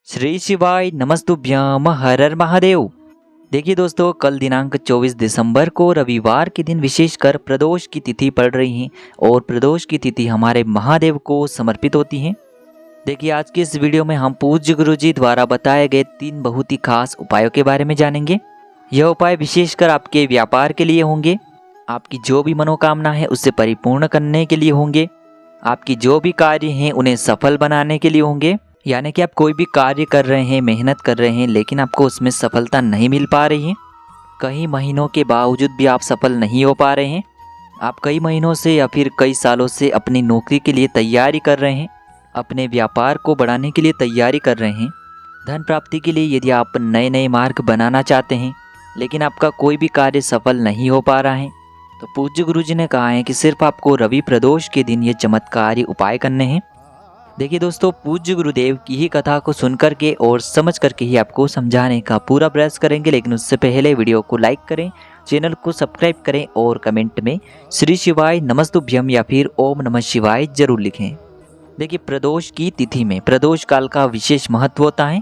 श्री शिवाय नमस्तुभ्यम हर हर महादेव। देखिए दोस्तों, कल दिनांक 24 दिसंबर को रविवार के दिन विशेषकर प्रदोष की तिथि पड़ रही है और प्रदोष की तिथि हमारे महादेव को समर्पित होती है। देखिए, आज की इस वीडियो में हम पूज्य गुरु जी द्वारा बताए गए 3 बहुत ही खास उपायों के बारे में जानेंगे। यह उपाय विशेषकर आपके व्यापार के लिए होंगे, आपकी जो भी मनोकामना है उसे परिपूर्ण करने के लिए होंगे, आपकी जो भी कार्य हैं उन्हें सफल बनाने के लिए होंगे। यानी कि आप कोई भी कार्य कर रहे हैं, मेहनत कर रहे हैं, लेकिन आपको उसमें सफलता नहीं मिल पा रही है, कई महीनों के बावजूद भी आप सफल नहीं हो पा रहे हैं, आप कई महीनों से या फिर कई सालों से अपनी नौकरी के लिए तैयारी कर रहे हैं, अपने व्यापार को बढ़ाने के लिए तैयारी कर रहे हैं, धन प्राप्ति के लिए यदि आप नए नए मार्ग बनाना चाहते हैं लेकिन आपका कोई भी कार्य सफल नहीं हो पा रहा है, तो पूज्य गुरु जी ने कहा है कि सिर्फ आपको रवि प्रदोष के दिन ये चमत्कारी उपाय करने हैं। देखिए दोस्तों, पूज्य गुरुदेव की ही कथा को सुन करके और समझ करके ही आपको समझाने का पूरा प्रयास करेंगे, लेकिन उससे पहले वीडियो को लाइक करें, चैनल को सब्सक्राइब करें और कमेंट में श्री शिवाय नमस्तुभ्यम या फिर ओम नमः शिवाय जरूर लिखें। देखिए, प्रदोष की तिथि में प्रदोष काल का विशेष महत्व होता है।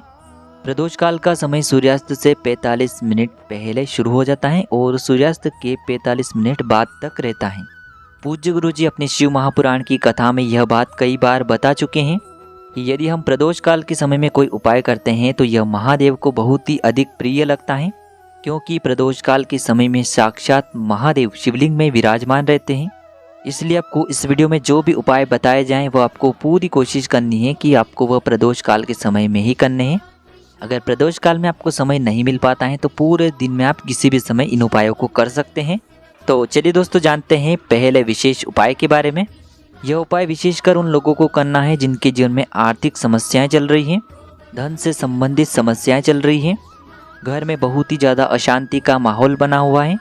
प्रदोष काल का समय सूर्यास्त से 45 मिनट पहले शुरू हो जाता है और सूर्यास्त के 45 मिनट बाद तक रहता है। पूज्य गुरु जी अपने शिव महापुराण की कथा में यह बात कई बार बता चुके हैं कि यदि हम प्रदोष काल के समय में कोई उपाय करते हैं तो यह महादेव को बहुत ही अधिक प्रिय लगता है, क्योंकि प्रदोष काल के समय में साक्षात महादेव शिवलिंग में विराजमान रहते हैं। इसलिए आपको इस वीडियो में जो भी उपाय बताए जाएं वो आपको पूरी कोशिश करनी है कि आपको वह प्रदोष काल के समय में ही करने हैं। अगर प्रदोष काल में आपको समय नहीं मिल पाता है तो पूरे दिन में आप किसी भी समय इन उपायों को कर सकते हैं। तो चलिए दोस्तों, जानते हैं पहले विशेष उपाय के बारे में। यह उपाय विशेषकर उन लोगों को करना है जिनके जीवन में आर्थिक समस्याएं चल रही हैं, धन से संबंधित समस्याएं चल रही हैं, घर में बहुत ही ज़्यादा अशांति का माहौल बना हुआ है,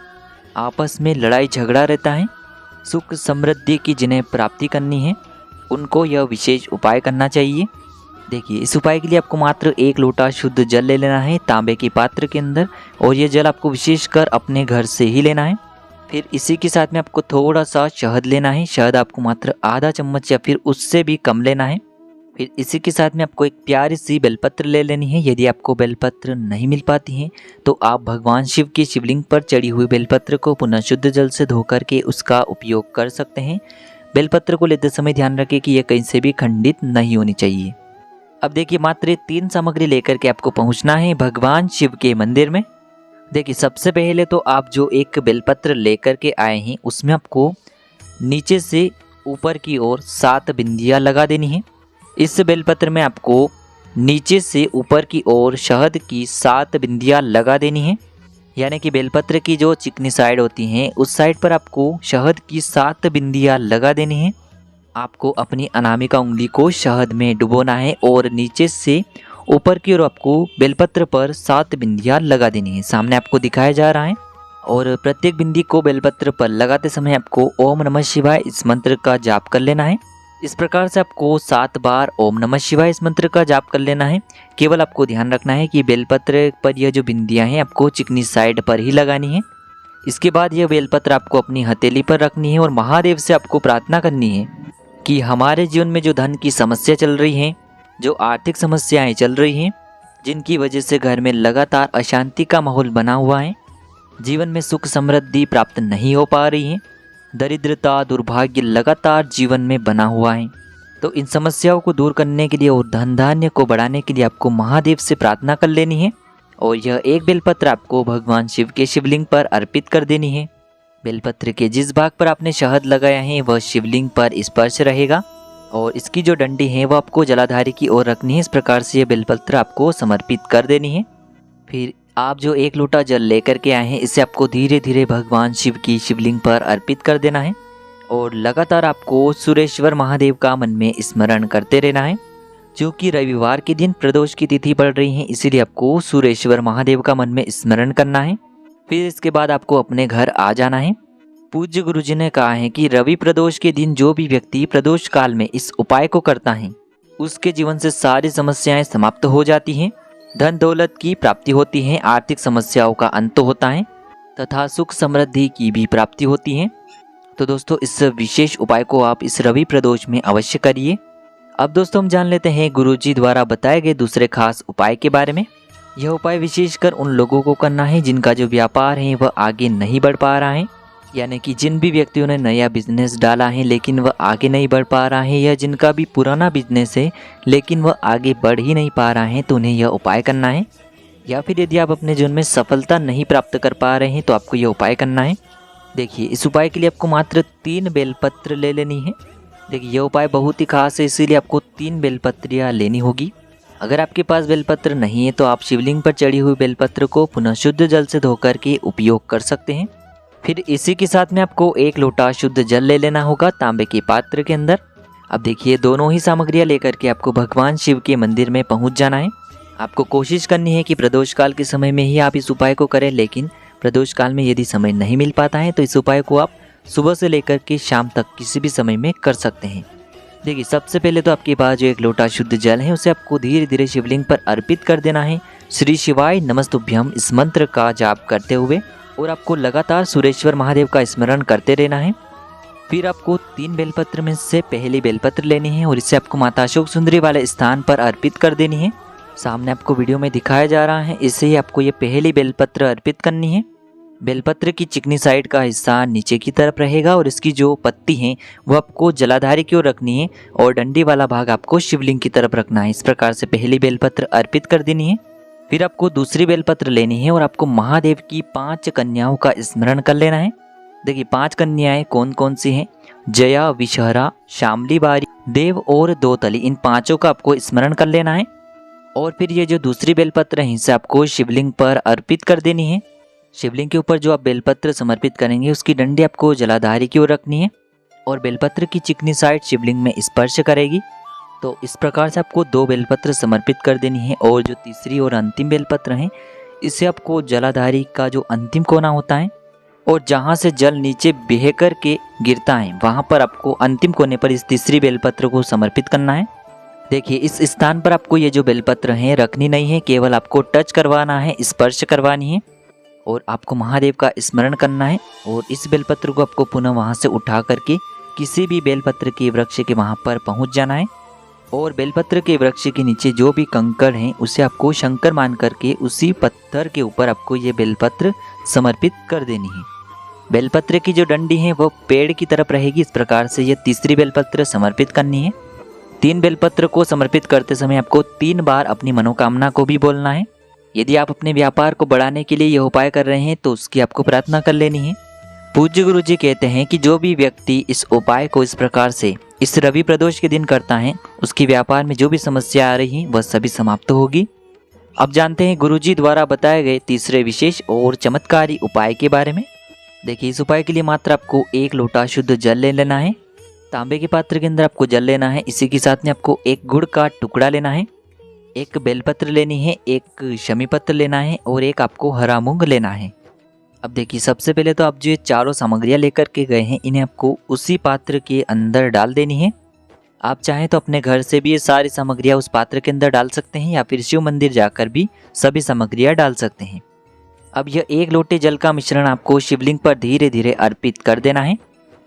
आपस में लड़ाई झगड़ा रहता है, सुख समृद्धि की जिन्हें प्राप्ति करनी है उनको यह विशेष उपाय करना चाहिए। देखिए, इस उपाय के लिए आपको मात्र 1 लोटा शुद्ध जल ले लेना है तांबे के पात्र के अंदर, और यह जल आपको विशेषकर अपने घर से ही लेना है। फिर इसी के साथ में आपको थोड़ा सा शहद लेना है। शहद आपको मात्र आधा चम्मच या फिर उससे भी कम लेना है। फिर इसी के साथ में आपको एक प्यारी सी बेलपत्र ले लेनी है। यदि आपको बेलपत्र नहीं मिल पाती है तो आप भगवान शिव की शिवलिंग पर चढ़ी हुई बेलपत्र को पुनः शुद्ध जल से धो करके उसका उपयोग कर सकते हैं। बेलपत्र को लेते समय ध्यान रखें कि यह कहीं से भी खंडित नहीं होनी चाहिए। अब देखिए, मात्र 3 सामग्री लेकर के आपको पहुँचना है भगवान शिव के मंदिर में। देखिए, सबसे पहले तो आप जो एक बेलपत्र लेकर के आए हैं उसमें आपको नीचे से ऊपर की ओर 7 बिंदियां लगा देनी है। इस बेलपत्र में आपको नीचे से ऊपर की ओर शहद की 7 बिंदियां लगा देनी है। यानी कि बेलपत्र की जो चिकनी साइड होती हैं उस साइड पर आपको शहद की 7 बिंदियां लगा देनी है। आपको अपनी अनामिका उंगली को शहद में डुबोना है और नीचे से ऊपर की ओर आपको बेलपत्र पर 7 बिंदियां लगा देनी है। सामने आपको दिखाया जा रहा है, और प्रत्येक बिंदी को बेलपत्र पर लगाते समय आपको ओम नमः शिवाय इस मंत्र का जाप कर लेना है। इस प्रकार से आपको 7 बार ओम नमः शिवाय इस मंत्र का जाप कर लेना है। केवल आपको ध्यान रखना है कि बेलपत्र पर यह जो बिंदियां हैं आपको चिकनी साइड पर ही लगानी है। इसके बाद यह बेलपत्र आपको अपनी हथेली पर रखनी है और महादेव से आपको प्रार्थना करनी है कि हमारे जीवन में जो धन की समस्या चल रही है, जो आर्थिक समस्याएं चल रही हैं, जिनकी वजह से घर में लगातार अशांति का माहौल बना हुआ है, जीवन में सुख समृद्धि प्राप्त नहीं हो पा रही है, दरिद्रता दुर्भाग्य लगातार जीवन में बना हुआ है, तो इन समस्याओं को दूर करने के लिए और धन धान्य को बढ़ाने के लिए आपको महादेव से प्रार्थना कर लेनी है। और यह एक बेलपत्र आपको भगवान शिव के शिवलिंग पर अर्पित कर देनी है। बेलपत्र के जिस भाग पर आपने शहद लगाया है वह शिवलिंग पर स्पर्श रहेगा और इसकी जो डंडी है वो आपको जलाधारी की ओर रखनी है। इस प्रकार से ये बेलपत्र आपको समर्पित कर देनी है। फिर आप जो 1 लोटा जल लेकर के आए हैं इसे आपको धीरे धीरे भगवान शिव की शिवलिंग पर अर्पित कर देना है और लगातार आपको सुरेश्वर महादेव का मन में स्मरण करते रहना है। क्योंकि रविवार के दिन प्रदोष की तिथि पड़ रही है, इसीलिए आपको सुरेश्वर महादेव का मन में स्मरण करना है। फिर इसके बाद आपको अपने घर आ जाना है। पूज्य गुरु जी ने कहा है कि रवि प्रदोष के दिन जो भी व्यक्ति प्रदोष काल में इस उपाय को करता है उसके जीवन से सारी समस्याएं समाप्त हो जाती हैं, धन दौलत की प्राप्ति होती है, आर्थिक समस्याओं का अंत होता है तथा सुख समृद्धि की भी प्राप्ति होती है। तो दोस्तों, इस विशेष उपाय को आप इस रवि प्रदोष में अवश्य करिए। अब दोस्तों हम जान लेते हैं गुरुजी द्वारा बताए गए दूसरे खास उपाय के बारे में। यह उपाय विशेषकर उन लोगों को करना है जिनका जो व्यापार है वह आगे नहीं बढ़ पा रहा है, यानी कि जिन भी व्यक्तियों ने नया बिजनेस डाला है लेकिन वह आगे नहीं बढ़ पा रहा है, या जिनका भी पुराना बिजनेस है लेकिन वह आगे बढ़ ही नहीं पा रहा है, तो उन्हें यह उपाय करना है। या फिर यदि आप अपने जीवन में सफलता नहीं प्राप्त कर पा रहे हैं तो आपको यह उपाय करना है। देखिए, इस उपाय के लिए आपको मात्र 3 बेलपत्र ले लेनी है। देखिए, यह उपाय बहुत ही खास है, इसीलिए आपको 3 बेलपत्रियाँ लेनी होगी। अगर आपके पास बेलपत्र नहीं है तो आप शिवलिंग पर चढ़ी हुई बेलपत्र को पुनः शुद्ध जल से धोकर के उपयोग कर सकते हैं। फिर इसी के साथ में आपको 1 लोटा शुद्ध जल ले लेना होगा तांबे के पात्र के अंदर। अब देखिए, दोनों ही सामग्रियां लेकर के आपको भगवान शिव के मंदिर में पहुंच जाना है। आपको कोशिश करनी है कि प्रदोष काल के समय में ही आप इस उपाय को करें, लेकिन प्रदोष काल में यदि समय नहीं मिल पाता है तो इस उपाय को आप सुबह से लेकर के शाम तक किसी भी समय में कर सकते हैं। देखिए, सबसे पहले तो आपके पास जो 1 लोटा शुद्ध जल है उसे आपको धीरे धीरे शिवलिंग पर अर्पित कर देना है, श्री शिवाय नमस्तुभ्यम इस मंत्र का जाप करते हुए, और आपको लगातार सुरेश्वर महादेव का स्मरण करते रहना है। फिर आपको 3 बेलपत्र में से पहली बेलपत्र लेनी है और इसे आपको माता अशोक सुंदरी वाले स्थान पर अर्पित कर देनी है। सामने आपको वीडियो में दिखाया जा रहा है, इससे ही आपको ये पहली बेलपत्र अर्पित करनी है। बेलपत्र की चिकनी साइड का हिस्सा नीचे की तरफ रहेगा और इसकी जो पत्ती है वो आपको जलाधारी की ओर रखनी है और डंडी वाला भाग आपको शिवलिंग की तरफ रखना है। इस प्रकार से पहली बेलपत्र अर्पित कर देनी है। फिर आपको दूसरी बेलपत्र लेनी है और आपको महादेव की 5 कन्याओं का स्मरण कर लेना है। देखिए, 5 कन्याएं कौन कौन सी हैं? जया, विषहरा, शामली बारी, देव और दोतली, इन 5 का आपको स्मरण कर लेना है। और फिर ये जो दूसरी बेलपत्र है इसे आपको शिवलिंग पर अर्पित कर देनी है। शिवलिंग के ऊपर जो आप बेलपत्र समर्पित करेंगे उसकी डंडी आपको जलाधारी की ओर रखनी है और बेलपत्र की चिकनी साइड शिवलिंग में स्पर्श करेगी। तो इस प्रकार से आपको 2 बेलपत्र समर्पित कर देनी है। और जो तीसरी और अंतिम बेलपत्र है इसे आपको जलाधारी का जो अंतिम कोना होता है और जहाँ से जल नीचे बह कर के गिरता है वहाँ पर आपको अंतिम कोने पर इस तीसरी बेलपत्र को समर्पित करना है। देखिए, इस स्थान पर आपको ये जो बेलपत्र हैं रखनी नहीं है, केवल आपको टच करवाना है, स्पर्श करवानी है और आपको महादेव का स्मरण करना है। और इस बेलपत्र को आपको पुनः वहाँ से उठा करके किसी भी बेलपत्र के वृक्ष के वहाँ पर पहुँच जाना है और बेलपत्र के वृक्ष के नीचे जो भी कंकड़ हैं उसे आपको शंकर मान करके उसी पत्थर के ऊपर आपको ये बेलपत्र समर्पित कर देनी है। बेलपत्र की जो डंडी है वो पेड़ की तरफ रहेगी। इस प्रकार से ये तीसरी बेलपत्र समर्पित करनी है। 3 बेलपत्र को समर्पित करते समय आपको 3 बार अपनी मनोकामना को भी बोलना है। यदि आप अपने व्यापार को बढ़ाने के लिए यह उपाय कर रहे हैं तो उसकी आपको प्रार्थना कर लेनी है। पूज्य गुरु जी कहते हैं कि जो भी व्यक्ति इस उपाय को इस प्रकार से इस रवि प्रदोष के दिन करता है उसकी व्यापार में जो भी समस्या आ रही है वह सभी समाप्त होगी। अब जानते हैं गुरुजी द्वारा बताए गए तीसरे विशेष और चमत्कारी उपाय के बारे में। देखिए, इस उपाय के लिए मात्र आपको 1 लोटा शुद्ध जल ले लेना है। तांबे के पात्र के अंदर आपको जल लेना है। इसी के साथ में आपको 1 गुड़ का टुकड़ा लेना है, 1 बेलपत्र लेनी है, 1 शमी पत्र लेना है और 1 आपको हरा मूंग लेना है। अब देखिए, सबसे पहले तो आप जो ये चारों सामग्रियां लेकर के गए हैं इन्हें आपको उसी पात्र के अंदर डाल देनी है। आप चाहें तो अपने घर से भी ये सारी सामग्रियां उस पात्र के अंदर डाल सकते हैं या फिर शिव मंदिर जाकर भी सभी सामग्रियां डाल सकते हैं। अब यह 1 लोटे जल का मिश्रण आपको शिवलिंग पर धीरे धीरे अर्पित कर देना है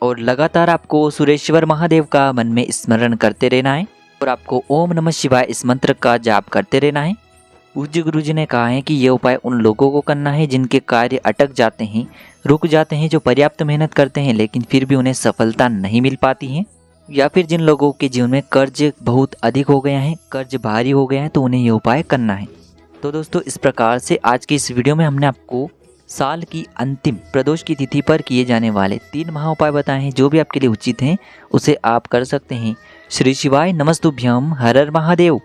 और लगातार आपको सुरेश्वर महादेव का मन में स्मरण करते रहना है और आपको ओम नमः शिवाय इस मंत्र का जाप करते रहना है। पूज्य गुरुजी ने कहा है कि यह उपाय उन लोगों को करना है जिनके कार्य अटक जाते हैं, रुक जाते हैं, जो पर्याप्त मेहनत करते हैं लेकिन फिर भी उन्हें सफलता नहीं मिल पाती है, या फिर जिन लोगों के जीवन में कर्ज बहुत अधिक हो गया है, कर्ज भारी हो गया है, तो उन्हें यह उपाय करना है। तो दोस्तों, इस प्रकार से आज की इस वीडियो में हमने आपको साल की अंतिम प्रदोष की तिथि पर किए जाने वाले 3 महा उपाय बताए हैं। जो भी आपके लिए उचित हैं उसे आप कर सकते हैं। श्री शिवाय नमस्तुभ्यम। हर हर महादेव।